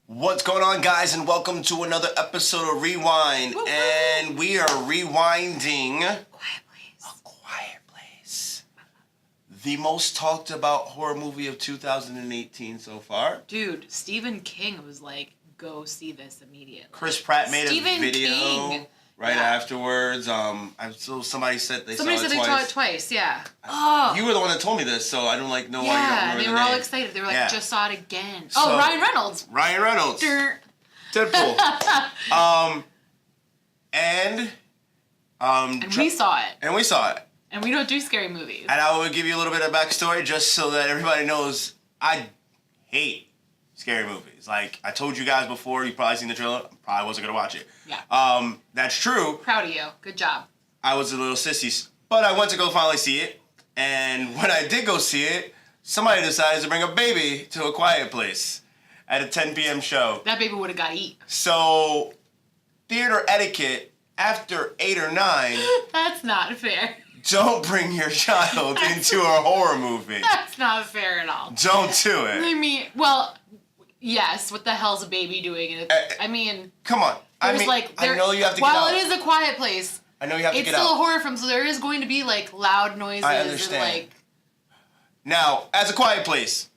What's going on, guys, and welcome to another episode of Rewind. Woo-hoo. And we are rewinding Quiet Place. A Quiet Place, the most talked about horror movie of 2018 so far. Dude, Stephen King was like, go see this immediately. Chris Pratt made Stephen a video King. right Yeah. afterwards. Somebody said they Somebody saw said it they twice. saw it twice, yeah. Oh. You were the one that told me this, so I don't know why you don't Yeah, remember they the were all name. excited. They were like, Yeah. just saw it again. So- Oh, Ryan Reynolds. Ryan Reynolds. Durr. Deadpool. And We saw it. And we saw it. And we don't do scary movies. And I will give you a little bit of backstory just so that everybody knows I hate scary movies. Like, I told you guys before, you've probably seen the trailer. I probably wasn't going to watch it. Yeah. That's true. Proud of you. Good job. I was a little sissy. But I went to go finally see it. And when I did go see it, somebody decided to bring a baby to A Quiet Place at a 10 p.m. show. That baby would have got eat. So, theater etiquette, after 8 or 9... That's not fair. Don't bring your child into a horror movie. That's not fair at all. Don't do it. I mean, well, yes, what the hell's a baby doing? I mean... Come on. I know you have to get out. While it is A Quiet Place, I know you have to it's get still out. a horror film, so there is going to be, like, loud noises. I understand. And, like... Now, as A Quiet Place,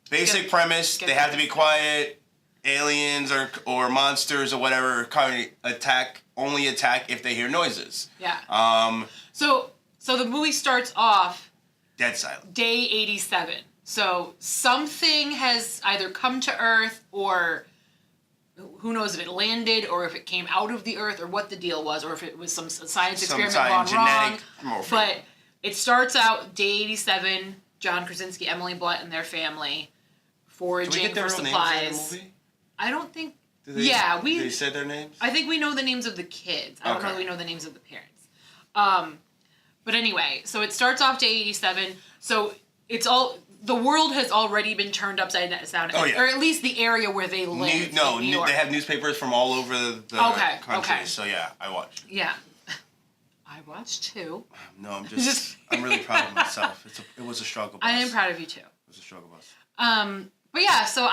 basic premise, they have to be quiet. Aliens or monsters or whatever kind of only attack if they hear noises. Yeah. So the movie starts off Dead silent. day 87. So something has either come to Earth, or who knows if it landed or if it came out of the Earth or what the deal was, or if it was some science experiment gone wrong. But it starts out day 87. John Krasinski, Emily Blunt, and their family foraging for supplies. I don't think. Did they say their names? I think we know the names of the kids. I don't know if we know the names of the parents. But anyway, so it starts off day 87. So it's all, the world has already been turned upside down. Oh, yeah. Or at least the area where they live. They have newspapers from all over the country. Okay. So yeah, I watched. Yeah. I watched too. No, I'm really proud of myself. It was a struggle bus. I am proud of you too. It was a struggle bus. But yeah, so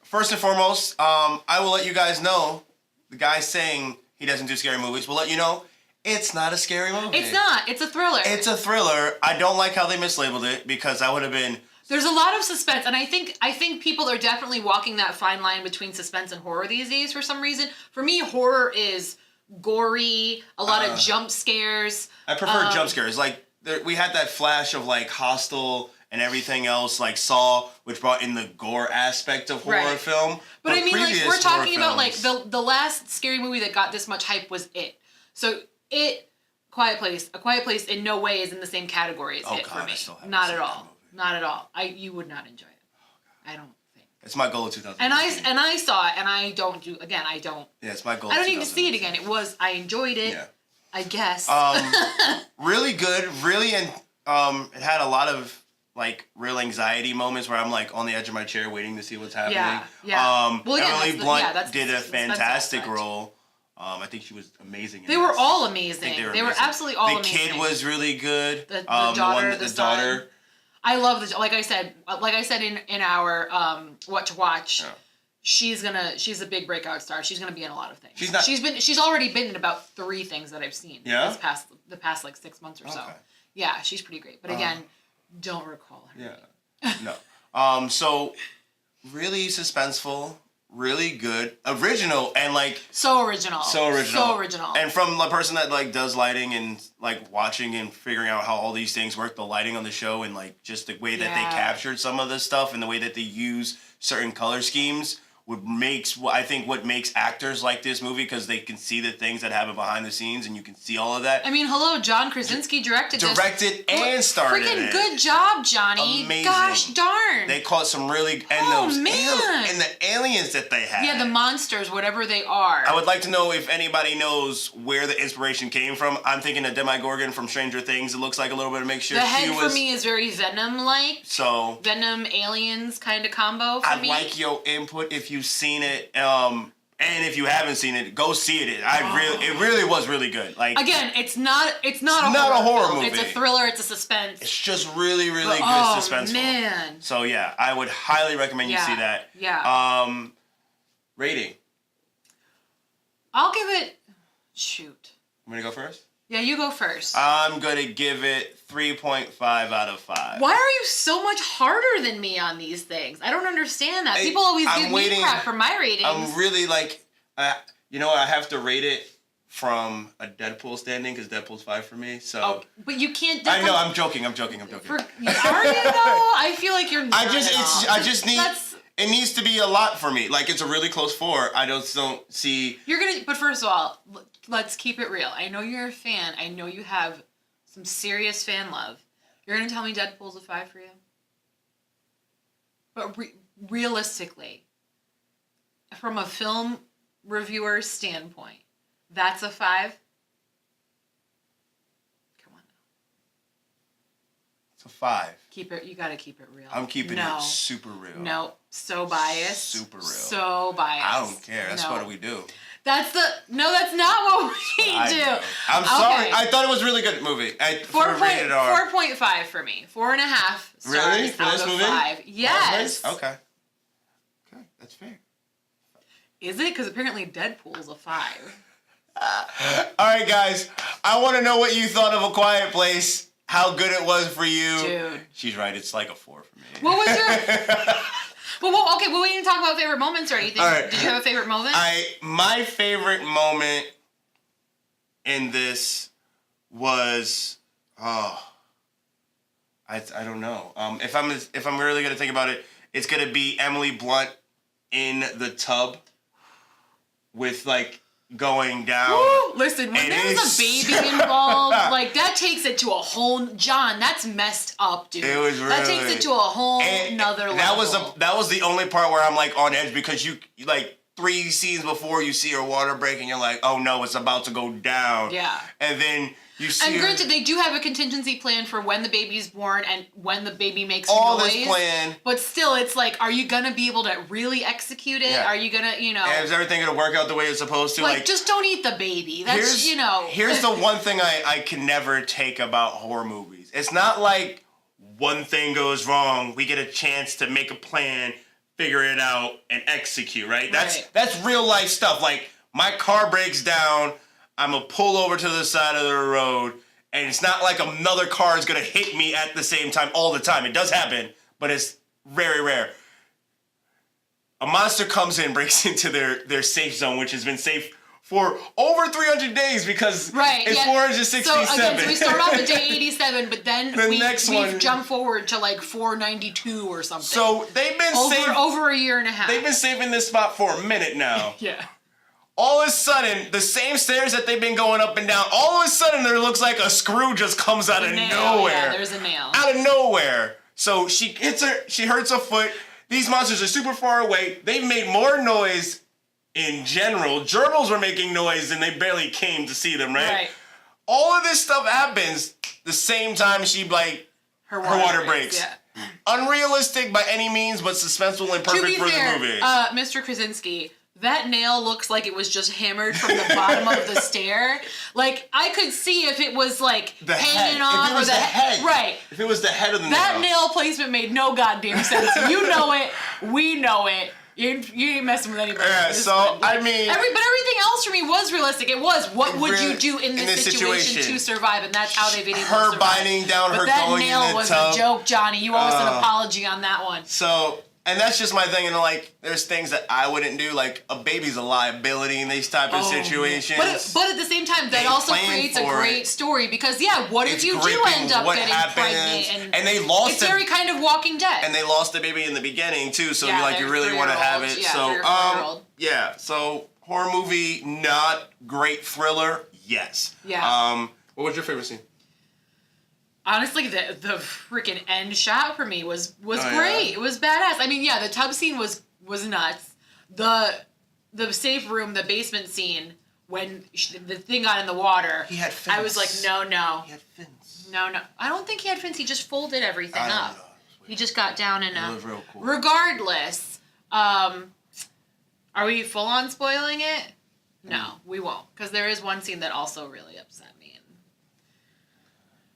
First and foremost, I will let you guys know, the guy saying he doesn't do scary movies will let you know, it's not a scary movie. It's not. It's a thriller. It's a thriller. I don't like how they mislabeled it, because I would have been... There's a lot of suspense, and I think people are definitely walking that fine line between suspense and horror these days for some reason. For me, horror is gory, a lot of jump scares. I prefer jump scares. Like, we had that flash of, like, Hostel and everything else, like Saw, which brought in the gore aspect of horror film. But I mean, like, we're talking about, like, the last scary movie that got this much hype was It. So, A Quiet Place in no way is in the same category as It for me. Not at all. Not at all. You would not enjoy it. I don't think. It's my goal of 2000. And I saw it, and I don't. Yeah, it's my goal. I don't need to see it again. I enjoyed it. Yeah. I guess. Really good. Really, and it had a lot of, like, real anxiety moments where I'm, like, on the edge of my chair waiting to see what's happening. Yeah. Emily Blunt did a fantastic role. I think she was amazing. They were all amazing. They were absolutely all amazing. The kid was really good. The daughter, the daughter. I love like I said in our What to Watch. Yeah. She's a big breakout star. She's gonna be in a lot of things. She's already been in about 3 things that I've seen. Yeah. The past like 6 months or so. Yeah, she's pretty great. But again, don't recall her. Yeah. No. So really suspenseful, really good, original, and like so original. And from the person that like does lighting and like watching and figuring out how all these things work, the lighting on the show and like just the way that they captured some of this stuff and the way that they use certain color schemes what makes actors like this movie, because they can see the things that happen behind the scenes and you can see all of that. I mean, hello, John Krasinski directed and starred in freaking it. Good job, Johnny. Amazing. Gosh darn. They caught some really and the aliens that they had. Yeah, the monsters, whatever they are. I would like to know if anybody knows where the inspiration came from. I'm thinking of Demogorgon from Stranger Things. It looks like a little bit of mixture. The head for me is very Venom-like. So Venom aliens kind of combo for me. I'd like your input if you've seen it. And if you haven't seen it, go see it. It really was really good. Like again, it's not a horror movie. It's a thriller. It's a suspense. It's just really good suspenseful. Man. So yeah, I would highly recommend you see that. Yeah. Rating. I'll give it. Shoot. I'm gonna go first. Yeah, you go first. I'm gonna give it 3.5 out of 5. Why are you so much harder than me on these things? I don't understand that. People always give me crap for my ratings. I'm really like, you know, I have to rate it from a Deadpool standing because Deadpool's 5 for me. So, but you can't. I know. I'm joking. Are you though? I feel like you're. Not I just need. It needs to be a lot for me. Like it's a really close 4. I don't see. You're gonna. But first of all, let's keep it real. I know you're a fan. I know you have some serious fan love. You're gonna tell me Deadpool's a 5 for you? But realistically, from a film reviewer's standpoint, that's a 5? Come on now. It's a 5. You gotta keep it real. I'm keeping it super real. No, so biased. Super real. So biased. I don't care. That's what we do. That's not what we do. I'm sorry. I thought it was a really good movie. 4.5 for me. 4.5 stars really? For out this of movie? 5. Yes. Okay. Okay, that's fair. Is it? Because apparently Deadpool's a 5. All right, guys. I want to know what you thought of A Quiet Place. How good it was for you. Dude. She's right. It's like a 4 for me. What was your... Well, we didn't talk about favorite moments or anything. All right. Did you have a favorite moment? My favorite moment in this was I don't know. If I'm really gonna think about it, it's gonna be Emily Blunt in the tub with like going down. Woo! Listen, when there's a baby involved, like that takes it to a whole John. That's messed up, dude. It was really, that takes it to a whole nother level. That was the only part where I'm like on edge because you like 3 scenes before you see her water break and you're like, oh no, it's about to go down. Yeah. And then you see. And granted, they do have a contingency plan for when the baby's born and when the baby makes all noise. This plan. But still, it's like, are you gonna be able to really execute it? Yeah. Are you gonna, And is everything gonna work out the way it's supposed to? Like just don't eat the baby. That's Here's the one thing I can never take about horror movies. It's not like one thing goes wrong, we get a chance to make a plan, figure it out, and execute. Right? That's real life stuff. Like my car breaks down. I'm gonna pull over to the side of the road, and it's not like another car is gonna hit me at the same time all the time. It does happen, but it's very rare. A monster comes in, breaks into their safe zone, which has been safe for over 300 days because it's 467. So again, so we start off at day 87, but then we jump forward to like 492 or something. So they've been over a year and a half. They've been saving this spot for a minute now. Yeah. All of a sudden, the same stairs that they've been going up and down, all of a sudden there looks like a screw just comes out of nowhere. Yeah, there's a nail. Out of nowhere. So she hurts her foot. These monsters are super far away. They've made more noise in general. Gerbils were making noise and they barely came to see them, right? All of this stuff happens the same time her water breaks. Yeah. Unrealistic by any means, but suspenseful and perfect for the movie. Mr. Krasinski, that nail looks like it was just hammered from the bottom of the stair. Like, I could see if it was, like, hanging off. If it was the head. Right. If it was the head of the nail. That nail placement made no goddamn sense. You know it. We know it. You ain't messing with anybody. Yeah, so, I mean... But everything else for me was realistic. It was, what would you do in this situation to survive? And that's how they've been able to survive. Her biting down, her going in the tub. That nail was a joke, Johnny. You owe us an apology on that one. So... And that's just my thing, and like, there's things that I wouldn't do. Like, a baby's a liability in these type of situations. But at the same time, that also creates a great story because, what if you do end up getting pregnant? And they lost it's very kind of Walking Dead. And they lost the baby in the beginning too, so you really want to have it. So horror movie, not great. Thriller, yes. Yeah. What was your favorite scene? Honestly, the freaking end shot for me was great. Yeah. It was badass. I mean, the tub scene was nuts. The safe room, the basement scene, when the thing got in the water. He had fins. I was like, no. He had fins. No. I don't think he had fins. He just folded everything up. He just got down and It was real cool. Regardless, are Are we full on spoiling it? No, we won't. Because there is one scene that also really upset me.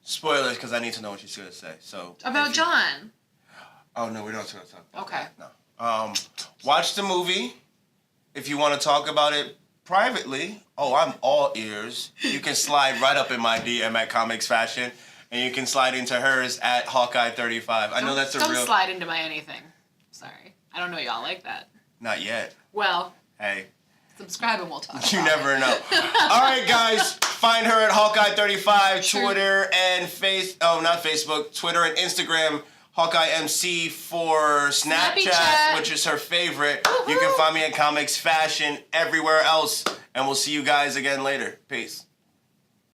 Spoilers, because I need to know what she's going to say. So about John. Oh, no, we're not going to talk about Okay. that. No. Watch the movie. If you want to talk about it privately, I'm all ears. You can slide right up in my DM at Comics Fashion, and you can slide into hers at Hawkeye35. I know that's a real... Don't slide into my anything. Sorry. I don't know y'all like that. Not yet. Well... Hey. Subscribe and we'll talk. You never know. All right, guys. Find her at Hawkeye35, Sure. Twitter and not Facebook, Twitter and Instagram. Hawkeye MC for Snapchat, which is her favorite. Woo-hoo. You can find me at Comics Fashion everywhere else. And we'll see you guys again later. Peace.